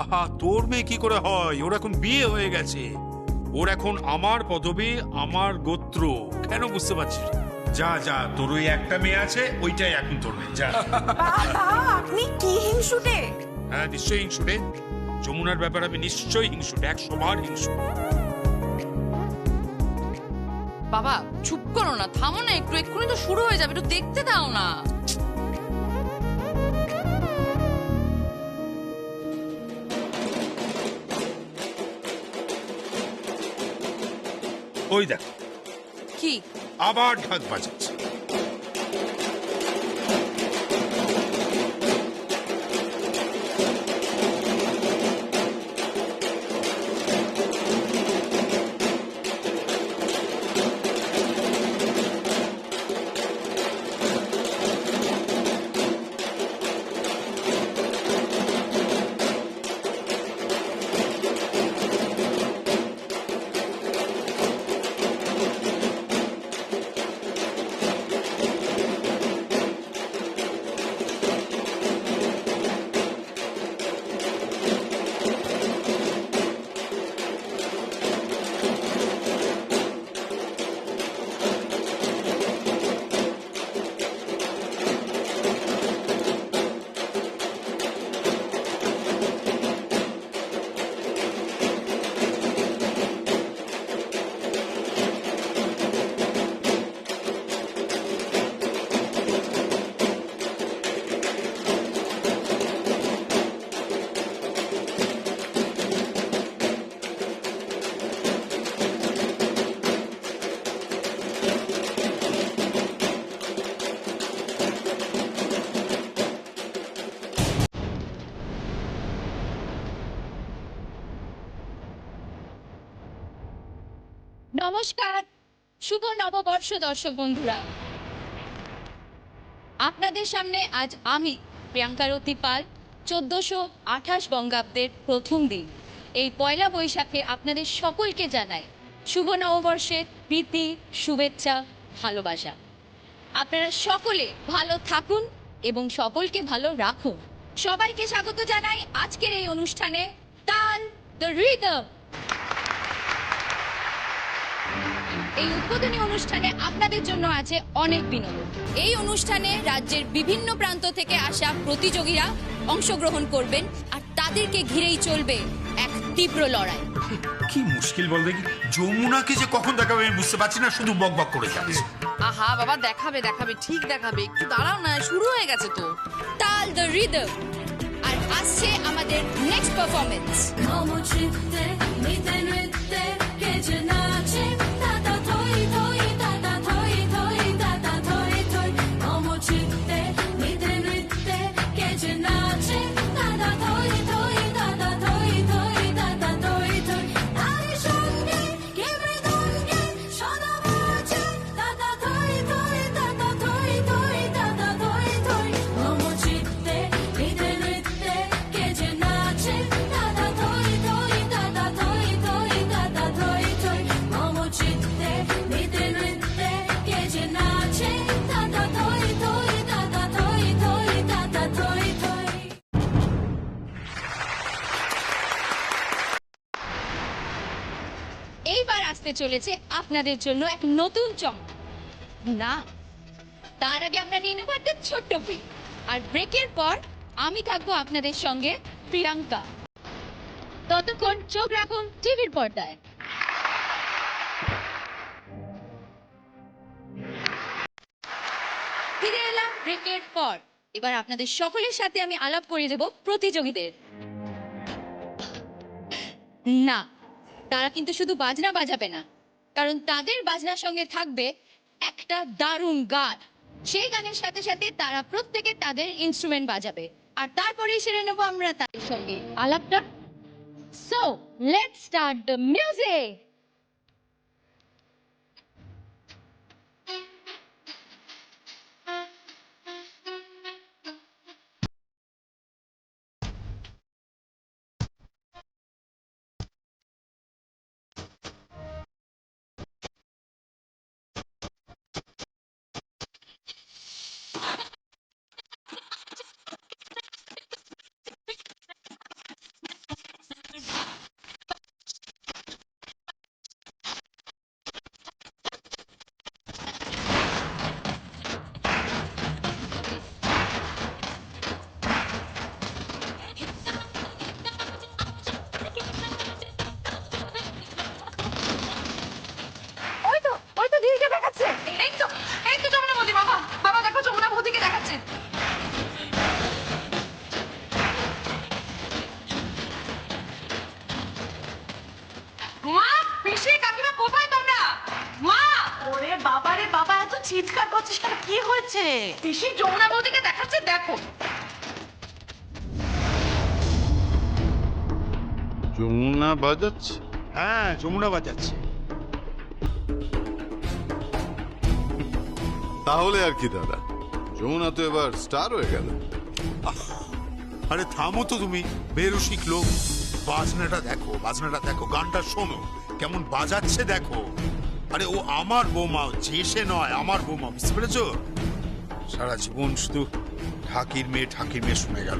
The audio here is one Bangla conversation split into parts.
আহা, তোর মেয়ে কি করে হয়? ওর এখন বিয়ে হয়ে গেছে। ওর এখন আমার পদবি, আমার গোত্র। কেন বুঝতে পারছিস? যা যা, তোর ওই একটা মেয়ে আছে, ওইটাই এখন তোর মেয়ে। যা। বাবা, আপনি কি হিংসুটে? হ্যাঁ, নিশ্চয়ই হিংসুটে। যমুনার ব্যাপারে আমি নিশ্চয়ই হিংসুটে, 100 বার হিংসুটে। বাবা চুপ করো না, থামো না একটু, এক্ষুনি তো শুরু হয়ে যাবে, একটু দেখতে দাও না। ওই দেখ, কি? আবার ঢাক বাজাচ্ছে। নমস্কার, শুভ নববর্ষ দর্শক বন্ধুরা। আপনাদের সামনে আজ আমি প্রিয়াঙ্কা রতি পাল, 1428 বঙ্গাব্দের প্রথম দিন এই পয়লা বৈশাখে আপনাদের সকলকে জানাই শুভ নববর্ষের প্রীতি, শুভেচ্ছা, ভালোবাসা। আপনারা সকলে ভালো থাকুন এবং সকলকে ভালো রাখুন। সবাইকে স্বাগত জানাই আজকের এই অনুষ্ঠানে তাল দ্য রিদম। এই উদ্বোধনী অনুষ্ঠানে আপনাদের জন্য আছে অনেক বিনোদন। এই অনুষ্ঠানে রাজ্যের বিভিন্ন প্রান্ত থেকে আসা প্রতিযোগীরা অংশগ্রহণ করবেন আর তাদেরকে ঘিরেই চলবে এক তীব্র লড়াই। কি মুশকিল বল দেখি, যমুনাকে যে কখন দেখাবে আমি বুঝতে পারছি না, শুধু বক বক করে যাচ্ছে। আহা বাবা, দেখাবে দেখাবে, ঠিক দেখাবে, একটু দাঁড়াও না, শুরু হয়ে গেছে তো। তাল দ্য রিদম। আর আসছে আমাদের নেক্সট পারফরমেন্স। এইবার আসতে চলেছে আপনাদের জন্য এক নতুন চমক। না, তার আগে আমরা নিয়ে নেবো একটা ছোট্ট ব্রেক। আর ব্রেকের পর আমি থাকবো আপনাদের সঙ্গে প্রিয়াঙ্কা। ততক্ষণ চোখ রাখুন টিভির পর্দায়। ফিরে এলাম ব্রেকের পর। এবার আপনাদের সকলের সাথে আমি আলাপ করিয়ে দেব প্রতিযোগীদের। না, তারা কিন্তু শুধু বাজনা বাজাবে না, কারণ তাদের বাজনার সঙ্গে থাকবে একটা দারুণ গান। সেই গানের সাথে সাথে তারা প্রত্যেকে তাদের ইনস্ট্রুমেন্ট বাজাবে, আর তারপরেই সেরে নেবো আমরা তাদের সঙ্গে আলাপটা। So let's start the music. বাবা এত চিৎকার করছিস কেন? কি হয়েছে? পিসি যমুনা বৌদিকে দেখাচ্ছে, দেখো। যমুনা বাজাচ্ছে? হ্যাঁ, যমুনা বাজাচ্ছে। তাহলে আর কি দাদা, যমুনা তো এবার স্টার হয়ে গেল। আরে থামো তো তুমি, বেরো শিখলো। বাজনাটা দেখো, বাজনাটা দেখো, গানটা শোনো কেমন বাজাচ্ছে দেখো। আরে ও আমার বৌমা, যে সে নয়, আমার বৌমা, বুঝতে পেরেছো? সারা জীবন শুধু ঠাকির মেয়ে শুনে গেল,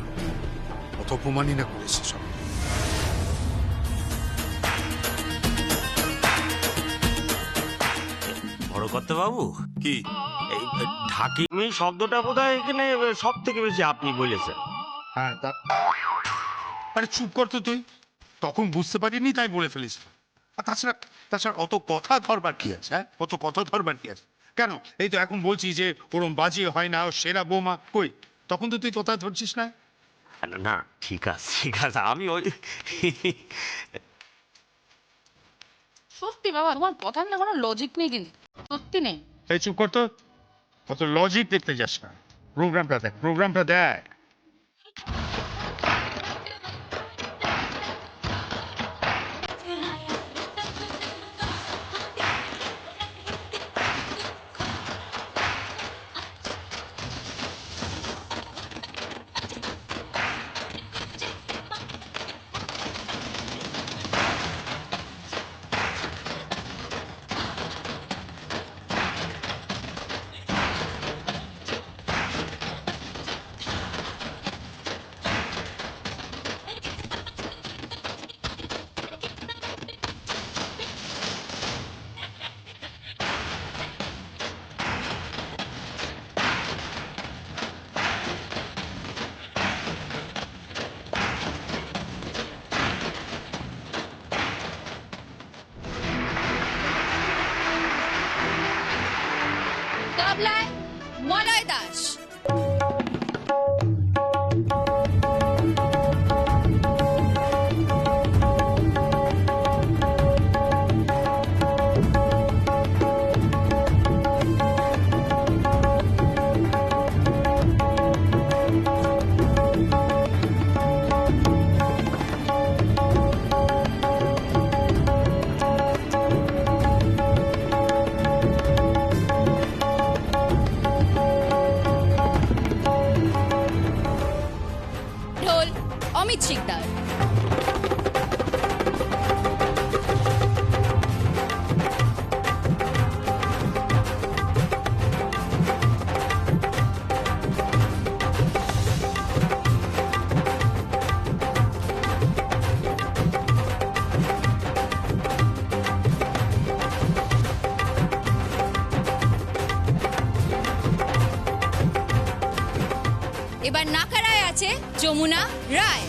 কত অপমানই না করেছে সব। বড়কর্তা বাবু, কি? এই ঢাকিমি শব্দটা বোধহয় এখানে সব থেকে বেশি আপনি বলেছেন। হ্যাঁ, আরে চুপ কর তো তুই, তখন বুঝতে পারিনি তাই বলে ফেলিস। আর তাছাড়া অত কথা ধরবার কি আছে? হ্যাঁ, কত কথা ধরবার কি আছে? কেন, এই তো এখন বলছি যে ওরম বাজিয়ে হয় না, ও সেরা বৌমা, কই তখন তো তুই কথা ধরছিস না। না ঠিক আছে, আমি ওই সত্যি বাবা, তোমার কথার না কোনো লজিক নেই, কিন্তু সত্যি নেই। এই চুপ কর তো, কত লজিক দেখতে যাস না। প্রোগ্রামটা দেখ। তবলায় মলয় দাস। ঢোল অমিত শিকদার। এবার নাকারায় আছে যমুনা রায়।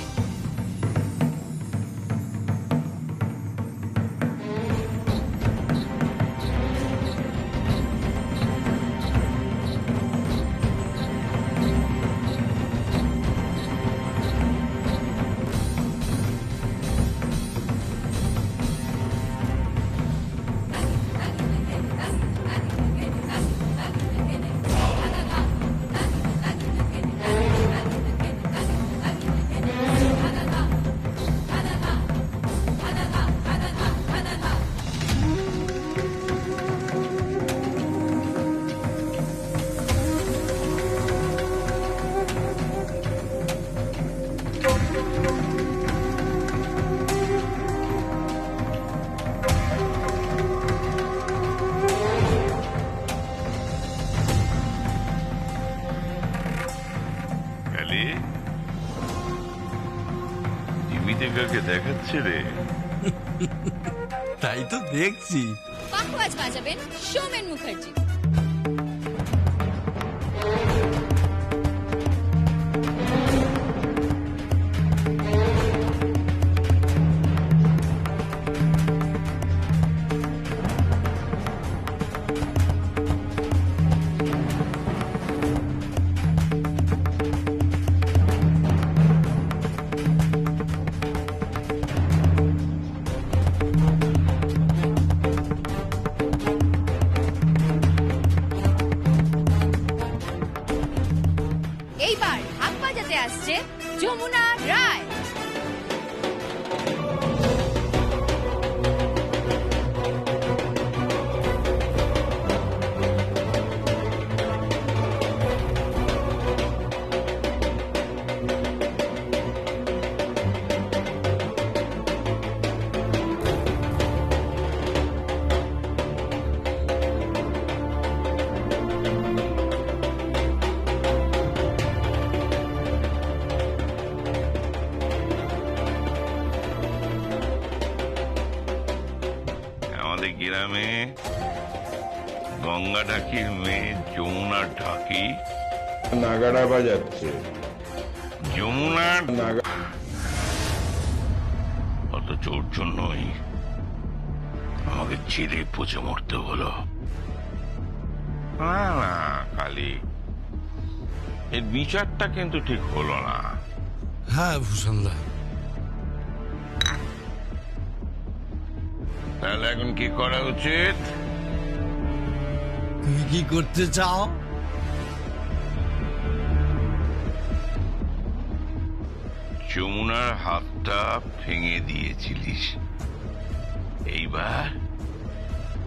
টিভিতে কাকে দেখাচ্ছে রে? তাই তো দেখছি। পাখওয়াজ বাজাবেন সৌমেন মুখার্জি। গ্রামে গঙ্গা ঢাকির মেয়ে যমুনা ঢাকি নাগাড়া বাজাচ্ছে। যমুনা অথচ ওর জন্যই আমাকে চিড়ে পচে মরতে হলো। না না কালী, এর বিচারটা কিন্তু ঠিক হলো না। হ্যাঁ ভূষণদা, তাহলে এখন কি করা উচিত? তুমি কি করতে চাও? যমুনার হাতটা ভেঙে দিয়েছিলিস, এইবার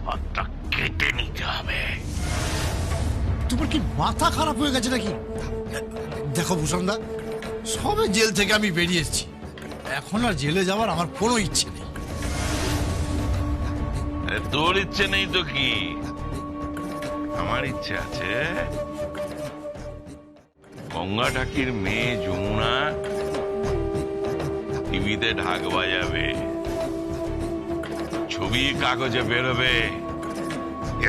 হাতটা কেটে নিতে হবে। তোমার কি মাথা খারাপ হয়ে গেছে নাকি? দেখো ভূষণদা, সবে জেল থেকে আমি বেরিয়েছি, এখন আর জেলে যাওয়ার আমার কোনো ইচ্ছে নেই। তোর ইচ্ছে নেই তো কি, আমার ইচ্ছে আছে। গঙ্গা ঢাকির মেয়ে যমুনা টিভিতে ঢাক বাজাবে, ছবি কাগজে বেরোবে,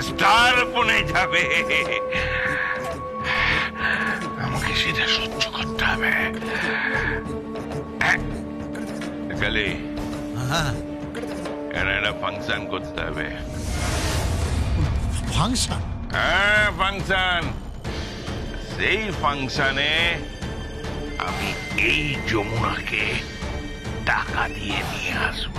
স্টার বনে যাবে। আমাকে সেটা সহ্য করতে হবে। কালি, হ্যাঁ, একটা ফাংশন করতে হবে। ফাংশন? হ্যাঁ ফাংশন। সেই ফাংশনে আমি এই যমুনাকে টাকা দিয়ে নিয়ে আসব।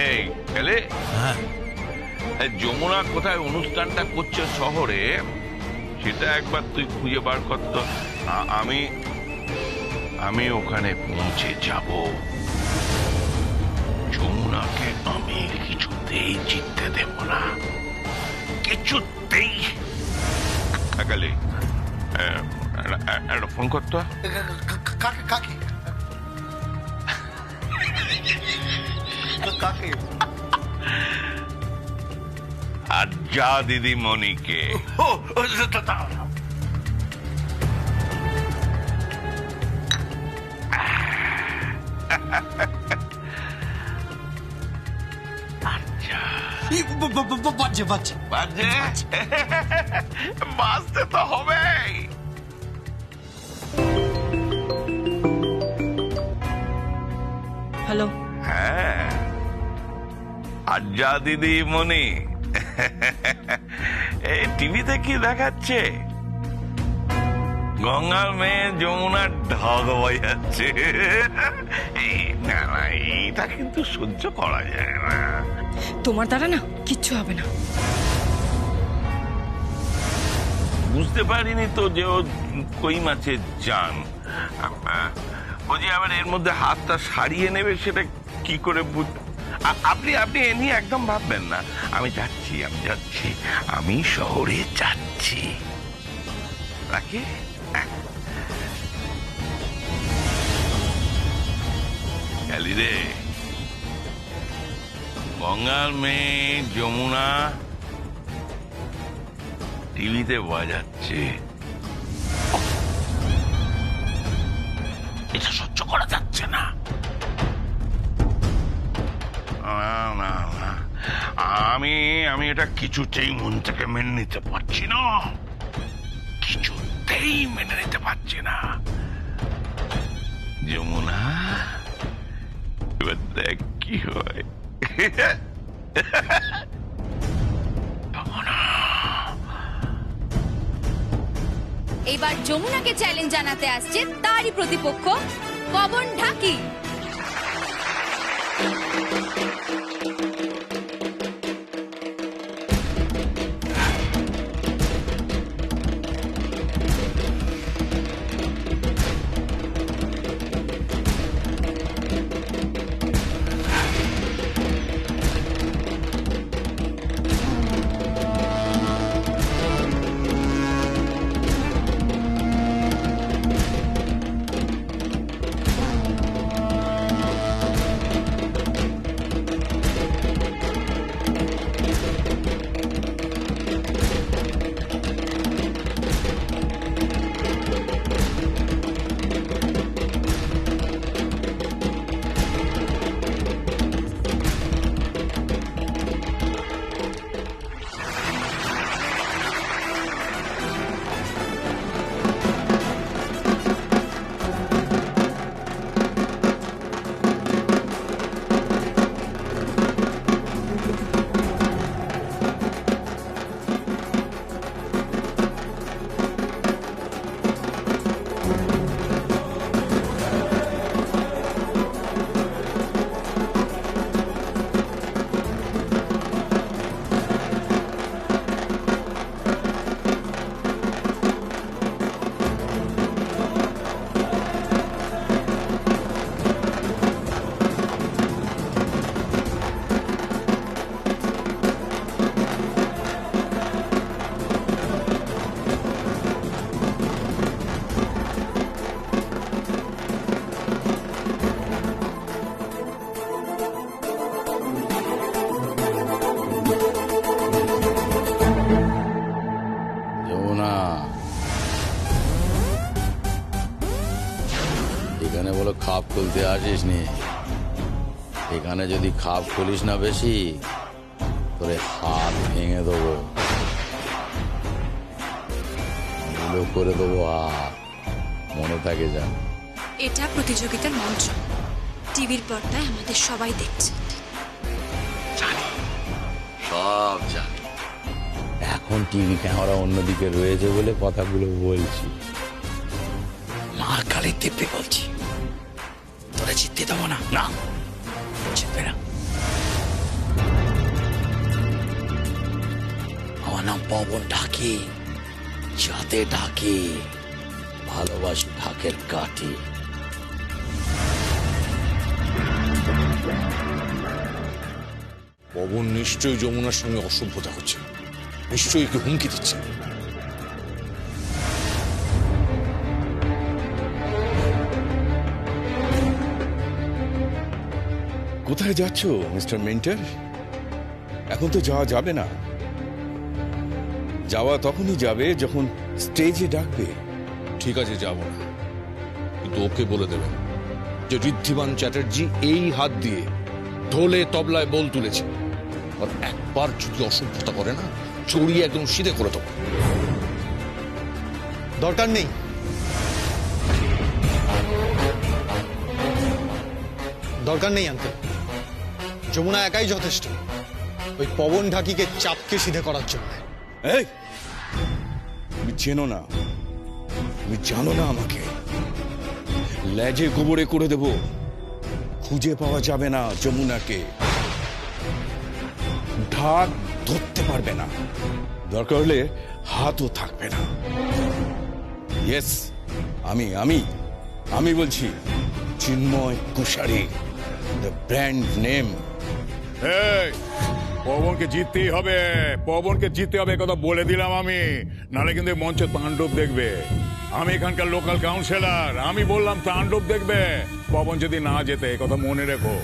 এই গেলে হ্যাঁ, যমুনা কোথায় অনুষ্ঠানটা করছে শহরে, সেটা একবার তুই খুঁজে বার কর তো। আমি ওখানে পৌঁছে যাব। যমুনাকে আমি কিছুতেই জিততে দেব না, কিছুতেই। কালি, একটা ফোন করতো। কাকে কাকে কাকে? আর যা দিদিমণিকে। বাজে বাজে বাজে, বাজতে তো হবে। হ্যালো, হ্যাঁ, আজ্জা দিদিমণি, এই টিভিতে কি দেখাচ্ছে? গঙ্গার মেয়ে যমুনার ঢাক বাজাচ্ছে। না না, এইটা কিন্তু সহ্য করা যায় না। তোমার দ্বারা না কিচ্ছু হবে না। বুঝতে পারিনি তো যে ও কই মাছের জান। ও যে আবার এর মধ্যে হাতটা সারিয়ে নেবে, সেটা কি করে আপনি এ নিয়ে একদম ভাববেন না। আমি যাচ্ছি, আমি শহরে যাচ্ছি। রাখি। গেলি রে, গঙ্গার মেয়ে যমুনা টিভিতে বাজাচ্ছে, এটা সহ্য করা যাচ্ছে না। আমি এটা কিছুতেই মন থেকে মেনে নিতে পারছি না, কিছুতেই মেনে নিতে পারছি না। যমুনা, এবার দেখ কি হয়। এবার যমুনাকে চ্যালেঞ্জ জানাতে আসছে তারই প্রতিপক্ষ পবন ঢাকি। যমুনা, এখানে বলো খাপ খুলতে আসিস নি। এখানে যদি খাপ খুলিস না বেশি, তোরে হাত ভেঙে দেবো, এগুলো করে দেবো হাত, মনে থাকে যেন। এটা প্রতিযোগিতার মঞ্চ, টিভির পর্দায় আমাদের সবাই দেখছে। জানি, সব জানি। এখন টিভি ক্যামেরা অন্যদিকে রয়েছে বলে কথাগুলো বলছি। মার কালে দিব্যি বলছি, তোরা জিততে দেবো না। না, জিতবে না। আমার নাম পবন ঢাকি, যাতে ঢাকি, ভালোবাসি ঢাকের কাঠি। পবন নিশ্চয়ই যমুনার সঙ্গে অসভ্যতা হচ্ছে, নিশ্চয়ই কি হুমকি দিচ্ছে। কোথায় যাচ্ছ মিস্টার মেন্টার? এখন তো যাওয়া যাবে না। যাওয়া তখনই যাবে যখন স্টেজে ডাকবে। ঠিক আছে, যাব না, কিন্তু ওকে বলে দেবেন যে ঋদ্ধিমান চ্যাটার্জি এই হাত দিয়ে ঢোলে তবলায় বোল তুলেছে, আর একবার যদি অসভ্যতা করে না, চড়িয়ে একদম সিধে করে দেবো। দরকার নেই। দরকার নেই আঙ্কেল, যমুনা একাই যথেষ্ট ওই পবন ঢাকিকে চাপকে সিধে করার জন্য। এই, তুমি চেনো না, তুমি জানো না আমাকে। লেজে গোবরে করে দেব, খুঁজে পাওয়া যাবে না যমুনাকে। ঢাক ধরতে পারবে না, দরকার হলে হাতও থাকবে না। ইয়েস, আমি আমি আমি বলছি চিন্ময় কুশারি, দ্য ব্র্যান্ড নেম। পবনকে জিততেই হবে, পবনকে জিততে হবে, কথা বলে দিলাম আমি, নালে কিন্তু মঞ্চে তাণ্ডব দেখবে। আমি এখানকার লোকাল কাউন্সিলর, আমি বললাম তাণ্ডব দেখবে। পবন যদি না যেতে, কথা মনে রেখো।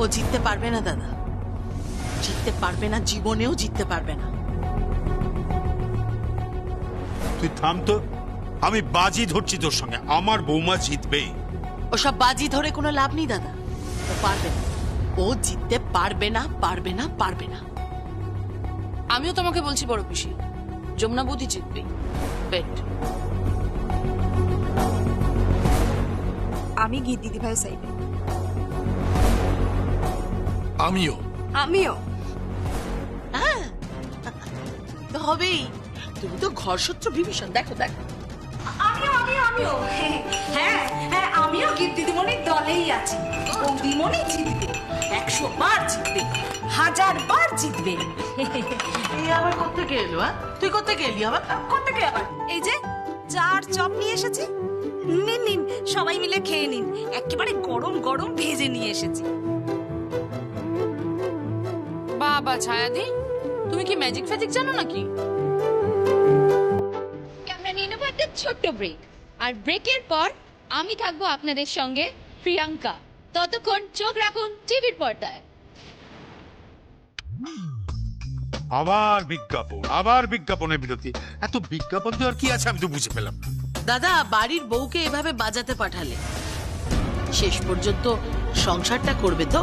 ও জিততে পারবে না দাদা, জিততে পারবে না, জীবনেও জিততে পারবে না। তুই থাম তো, আমি বাজি ধরছি তোর সঙ্গে, আমার বৌমা জিতবে। ওসব বাজি ধরে কোনো লাভ নেই দাদা, ও পারবে না, ও জিততে পারবে না, পারবে না, পারবে না। আমিও তোমাকে বলছি বড় পিসি, যমুনা বুদ্ধি জিতবে। বেট। আমি গীত দিদি ভাই সাইডে। আমিও আমিও। হ্যাঁ, তো হবেই। তুমি তো ঘরসূত্র বিভীষণ। দেখো দেখো, আমিও আমিও আমিও। হ্যাঁ হ্যাঁ, আমিও গীত দিদিমণির দলেই আছি। বৌদিমণি জিতবে, 100 বার জিতবে, 1000 বার জিতবে। এই আবার কোত্থেকে এলো? তুই কোত্থেকে এলি আবার? কোত্থেকে আবার? এই যে চার চপ নিয়ে এসেছি, নিন নিন, সবাই মিলে খেয়ে নিন। একেবারে গরম গরম ভেজে নিয়ে এসেছি। বাবা ছায়াদি, তুমি কি ম্যাজিক ফ্যাজিক জানো নাকি? আমরা নিয়ে নেবো একটা ছোট্ট ব্রেক, আর ব্রেকের পর আমি থাকবো আপনাদের সঙ্গে প্রিয়াঙ্কা। ততক্ষণ চোখ রাখুন টিভির পর্দায়। আবার বিজ্ঞাপন, আবার বিজ্ঞাপনের বিরতি। এত বিজ্ঞাপন তো আর কি আছে, আমি তো বুঝে পেলাম না। দাদা, বাড়ির বউকে এভাবে বাজাতে পাঠালে শেষ পর্যন্ত সংসারটা করবে তো?